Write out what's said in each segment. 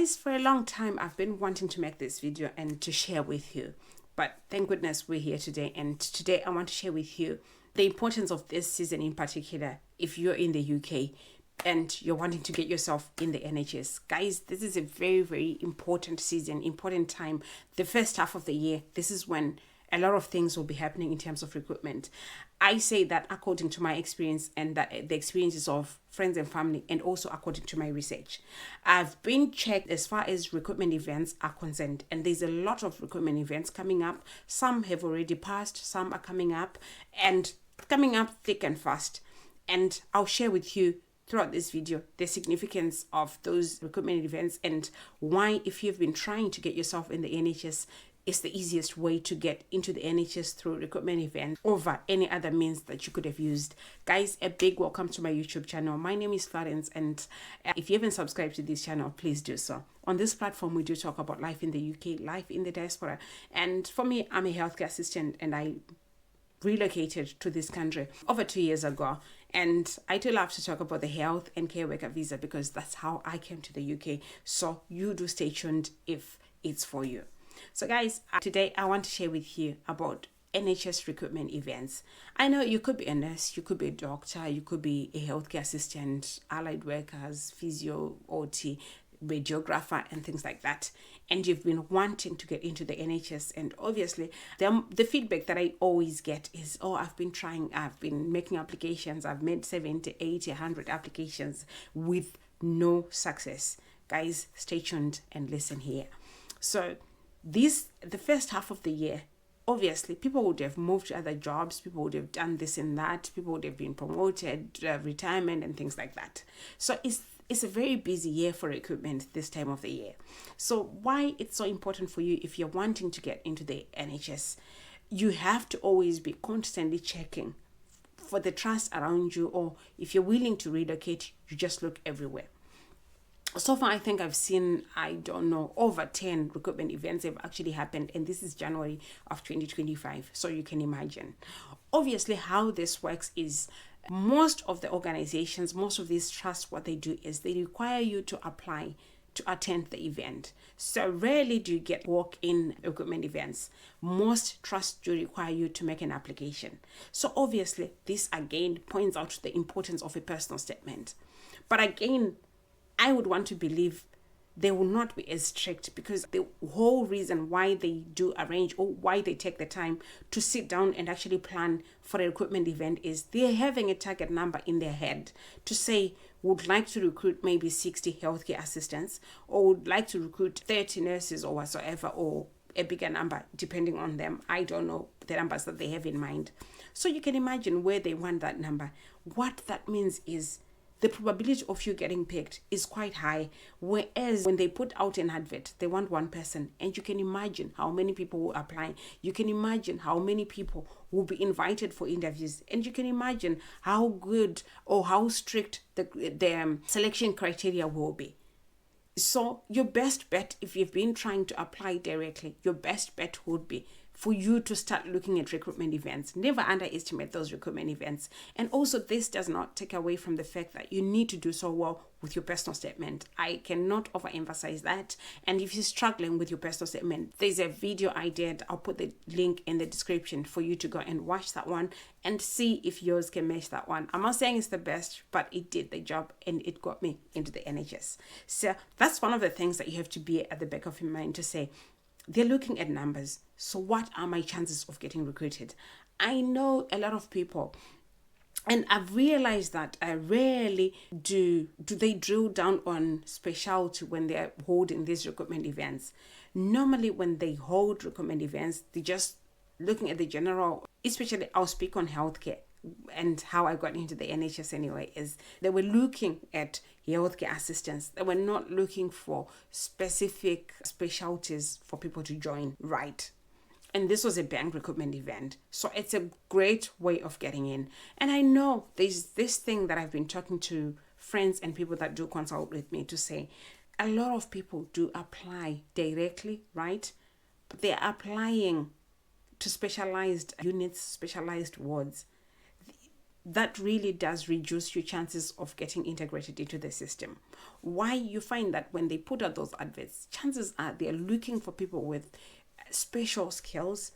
Guys, for a long time, I've been wanting to make this video and to share with you. But thank goodness we're here today. And today I want to share with you the importance of this season in particular. If you're in the UK and you're wanting to get yourself in the NHS. Guys, this is a very, very important season, important time. The first half of the year, this is when a lot of things will be happening in terms of recruitment. I say that according to my experience and that the experiences of friends and family, and also according to my research. I've been checked as far as recruitment events are concerned, and there's a lot of recruitment events coming up. Some have already passed, some are coming up, and coming up thick and fast. And I'll share with you throughout this video the significance of those recruitment events and why, if you've been trying to get yourself in the NHS, it's the easiest way to get into the NHS through recruitment event over any other means that you could have used. Guys, a big welcome to my YouTube channel. My name is Florence, and if you haven't subscribed to this channel, please do so. On this platform, we do talk about life in the UK, life in the diaspora. And for me, I'm a healthcare assistant, and I relocated to this country over 2 years ago. And I do love to talk about the health and care worker visa because that's how I came to the UK. So you do stay tuned if it's for you. So guys, today I want to share with you about NHS recruitment events. I know you could be a nurse, you could be a doctor, you could be a healthcare assistant, allied workers, physio, OT, radiographer, and things like that. And you've been wanting to get into the NHS. And obviously, the feedback that I always get is, oh, I've been trying, I've been making applications, I've made 70, 80, 100 applications with no success. Guys, stay tuned and listen here. So the first half of the year, obviously, people would have moved to other jobs, people would have done this and that, people would have been promoted, retirement and things like that. So it's a very busy year for recruitment this time of the year. So why it's so important for you if you're wanting to get into the NHS, you have to always be constantly checking for the trust around you, or if you're willing to relocate, you just look everywhere. So far, I think I've seen, I don't know, over 10 recruitment events have actually happened, and this is January of 2025. So you can imagine. Obviously, how this works is most of the organizations, most of these trusts, what they do is they require you to apply to attend the event. So rarely do you get walk-in recruitment events. Most trusts do require you to make an application. So obviously, this again points out the importance of a personal statement. But again, I would want to believe they will not be as strict, because the whole reason why they do arrange, or why they take the time to sit down and actually plan for a recruitment event, is they're having a target number in their head to say, would like to recruit maybe 60 healthcare assistants, or would like to recruit 30 nurses or whatsoever, or a bigger number depending on them. I don't know the numbers that they have in mind. So you can imagine where they want that number. What that means is the probability of you getting picked is quite high. Whereas when they put out an advert, they want one person, and you can imagine how many people will apply. You can imagine how many people will be invited for interviews, and you can imagine how good or how strict the selection criteria will be. So your best bet, if you've been trying to apply directly, your best bet would be for you to start looking at recruitment events. Never underestimate those recruitment events. And also, this does not take away from the fact that you need to do so well with your personal statement. I cannot overemphasize that. And if you're struggling with your personal statement, there's a video I did. I'll put the link in the description for you to go and watch that one and see if yours can match that one. I'm not saying it's the best, but it did the job and it got me into the NHS. So that's one of the things that you have to be at the back of your mind to say, they're looking at numbers. So what are my chances of getting recruited? I know a lot of people, and I've realized that I rarely do they drill down on specialty when they're holding these recruitment events. Normally when they hold recruitment events, they're just looking at the general, especially I'll speak on healthcare and how I got into the NHS anyway, is they were looking at healthcare assistants. They were not looking for specific specialties for people to join, right? And this was a bank recruitment event. So it's a great way of getting in. And I know there's this thing that I've been talking to friends and people that do consult with me to say, a lot of people do apply directly, right? But they're applying to specialized units, specialized wards. that really does reduce your chances of getting integrated into the system. Why? You find that when they put out those adverts, chances are they're looking for people with special skills,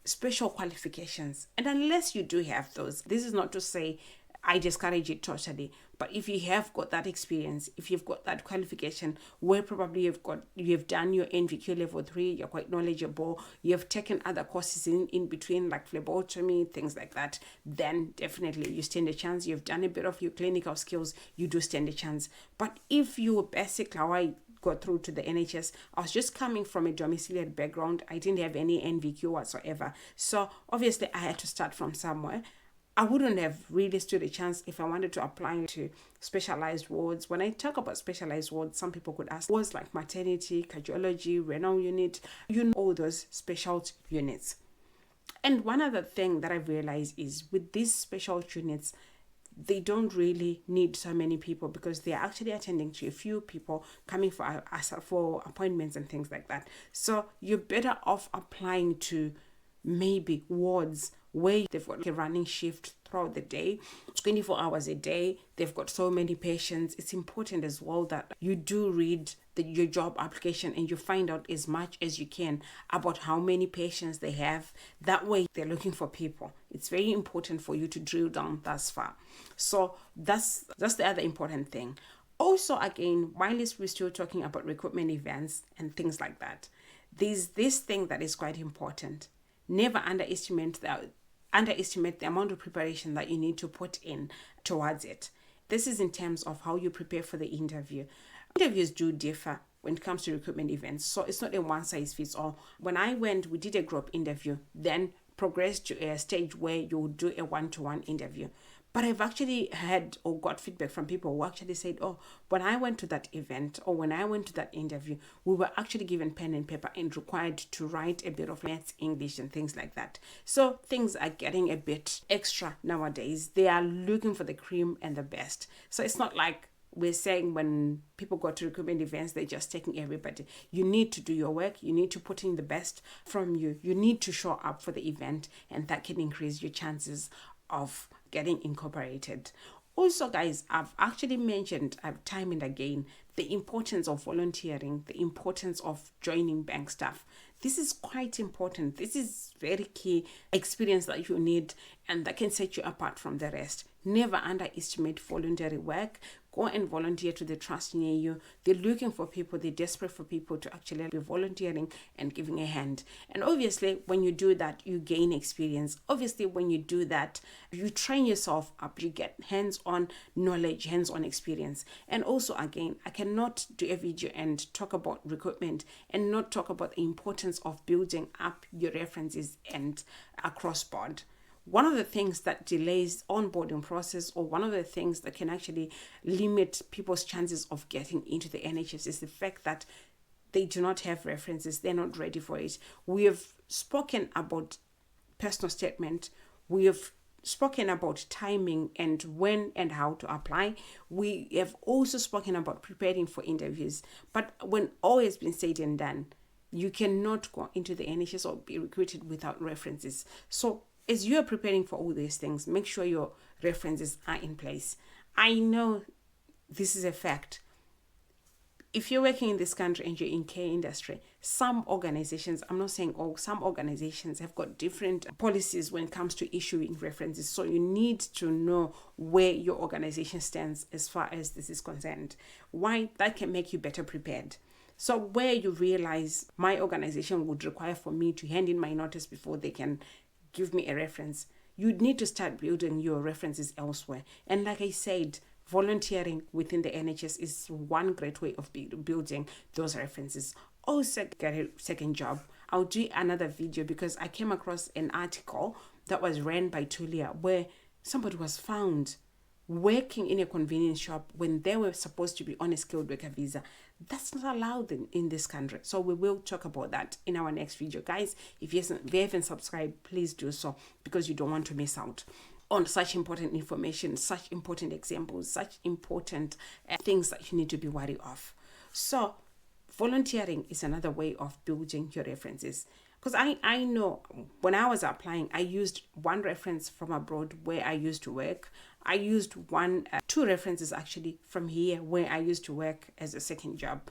special qualifications. And unless you do have those, this is not to say I discourage it totally, but if you have got that experience, if you've got that qualification where probably you've done your NVQ level 3, you're quite knowledgeable, you've taken other courses in between like phlebotomy, things like that, then definitely you stand a chance. You've done a bit of your clinical skills, you do stand a chance. But if you were basic, how I got through to the NHS, I was just coming from a domiciliary background. I didn't have any NVQ whatsoever. So obviously I had to start from somewhere. I wouldn't have really stood a chance if I wanted to apply to specialized wards. When I talk about specialized wards, some people could ask wards like maternity, cardiology, renal unit, all those specialty units. And one other thing that I've realized is with these specialty units, they don't really need so many people because they are actually attending to a few people coming for appointments and things like that. So you're better off applying to maybe wards where they've got a running shift throughout the day, 24 hours a day. They've got so many patients. It's important as well that you do read your job application and you find out as much as you can about how many patients they have. That way they're looking for people. It's very important for you to drill down thus far. So that's the other important thing. Also, again, while we're still talking about recruitment events and things like that, there's this thing that is quite important. Never underestimate the amount of preparation that you need to put in towards it. This is in terms of how you prepare for the interview. Interviews do differ when it comes to recruitment events, so it's not a one size fits all. When I went, we did a group interview, then progressed to a stage where you would do a one-to-one interview. But I've actually had or got feedback from people who actually said, oh, when I went to that event or when I went to that interview, we were actually given pen and paper and required to write a bit of maths, English and things like that. So things are getting a bit extra nowadays. They are looking for the cream and the best. So it's not like we're saying when people go to recruitment events, they're just taking everybody. You need to do your work. You need to put in the best from you. You need to show up for the event, and that can increase your chances of getting incorporated. Also, guys, I've actually mentioned time and again the importance of volunteering, the importance of joining bank staff. This is quite important. This is very key experience that you need and that can set you apart from the rest. Never underestimate voluntary work. Go and volunteer to the trust near you. They're looking for people. They're desperate for people to actually be volunteering and giving a hand. And obviously, when you do that, you gain experience. Obviously, when you do that, you train yourself up. You get hands-on knowledge, hands-on experience. And also, again, I cannot do a video and talk about recruitment and not talk about the importance of building up your references and across board. One of the things that delays onboarding process, or one of the things that can actually limit people's chances of getting into the NHS, is the fact that they do not have references. They're not ready for it. We have spoken about personal statement. We have spoken about timing and when and how to apply. We have also spoken about preparing for interviews. But when all has been said and done, you cannot go into the NHS or be recruited without references. So as you are preparing for all these things, make sure your references are in place. I know this is a fact. If you're working in this country and you're in care industry, some organizations, I'm not saying all, some organizations have got different policies when it comes to issuing references. So you need to know where your organization stands as far as this is concerned. Why? That can make you better prepared. So where you realize my organization would require for me to hand in my notice before they can give me a reference, you need to start building your references elsewhere. And like I said, volunteering within the NHS is one great way of building those references. Also, get a second job. I'll do another video because I came across an article that was ran by Tulia where somebody was found working in a convenience shop when they were supposed to be on a skilled worker visa. That's not allowed in this country. So we will talk about that in our next video. Guys, if you haven't subscribed, please do so because you don't want to miss out on such important information, such important examples, such important things that you need to be wary of. So volunteering is another way of building your references. Because I know when I was applying, I used one reference from abroad where I used to work. I used two references actually from here where I used to work as a second job.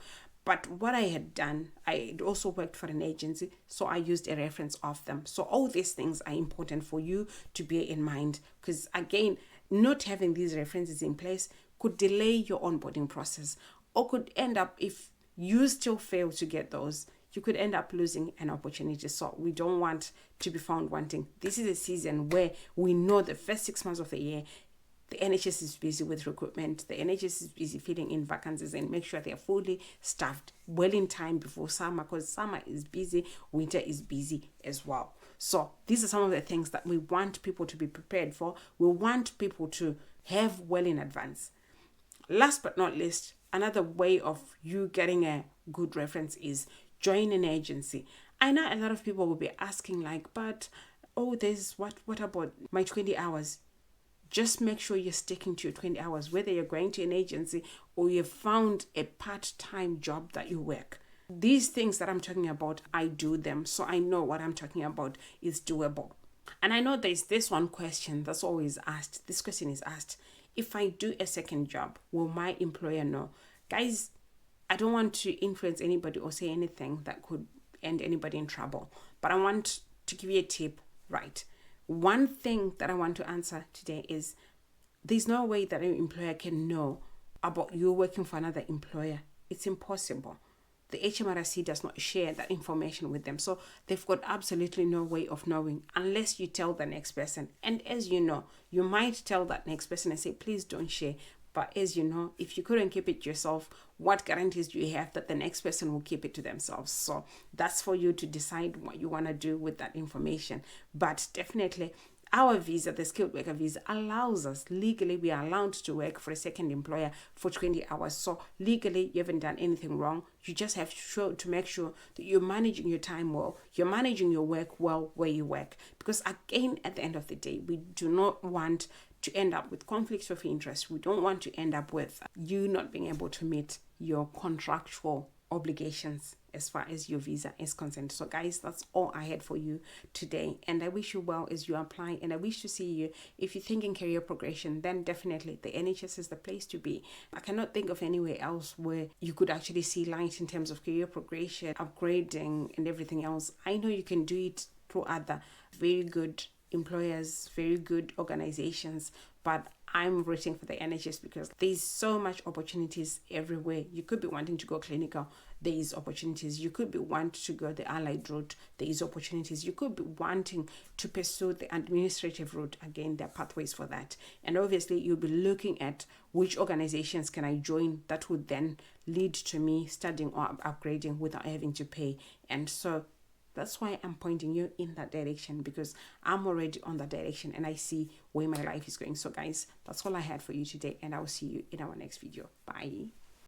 But what I had done, I had also worked for an agency, so I used a reference of them. So all these things are important for you to bear in mind, because again, not having these references in place could delay your onboarding process, or could end up, if you still fail to get those, you could end up losing an opportunity. So we don't want to be found wanting. This is a season where we know the first 6 months of the year, the NHS is busy with recruitment. The NHS is busy filling in vacancies and make sure they are fully staffed well in time before summer, because summer is busy, winter is busy as well. So these are some of the things that we want people to be prepared for. We want people to have well in advance. Last but not least, another way of you getting a good reference is join an agency. I know a lot of people will be asking like, but there's what about my 20 hours? Just make sure you're sticking to your 20 hours, whether you're going to an agency or you've found a part-time job that you work. These things that I'm talking about, I do them. So I know what I'm talking about is doable. And I know there's this one question that's always asked. This question is asked: if I do a second job, will my employer know? Guys, I don't want to influence anybody or say anything that could end anybody in trouble, but I want to give you a tip, right? One thing that I want to answer today is there's no way that an employer can know about you working for another employer. It's impossible. The HMRC does not share that information with them. So they've got absolutely no way of knowing unless you tell the next person. And as you know, you might tell that next person and say, please don't share. But as you know, if you couldn't keep it yourself, what guarantees do you have that the next person will keep it to themselves? So that's for you to decide what you want to do with that information. But definitely, our visa, the skilled worker visa, allows us, legally, we are allowed to work for a second employer for 20 hours. So legally, you haven't done anything wrong. You just have to make sure that you're managing your time well, you're managing your work well where you work. Because again, at the end of the day, we do not want to end up with conflicts of interest. We don't want to end up with you not being able to meet your contractual obligations as far as your visa is concerned. So guys, that's all I had for you today, and I wish you well as you apply, and I wish to see you. If you're thinking career progression, then definitely the NHS is the place to be. I cannot think of anywhere else where you could actually see light in terms of career progression, upgrading and everything else. I know you can do it through other very good employers, very good organizations, but I'm rooting for the NHS because there's so much opportunities everywhere. You could be wanting to go clinical, there is opportunities. You could be wanting to go the allied route, there is opportunities. You could be wanting to pursue the administrative route, again, there are pathways for that. And obviously you'll be looking at which organizations can I join that would then lead to me studying or upgrading without having to pay. And so that's why I'm pointing you in that direction, because I'm already on that direction and I see where my life is going. So guys, that's all I had for you today, and I will see you in our next video. Bye.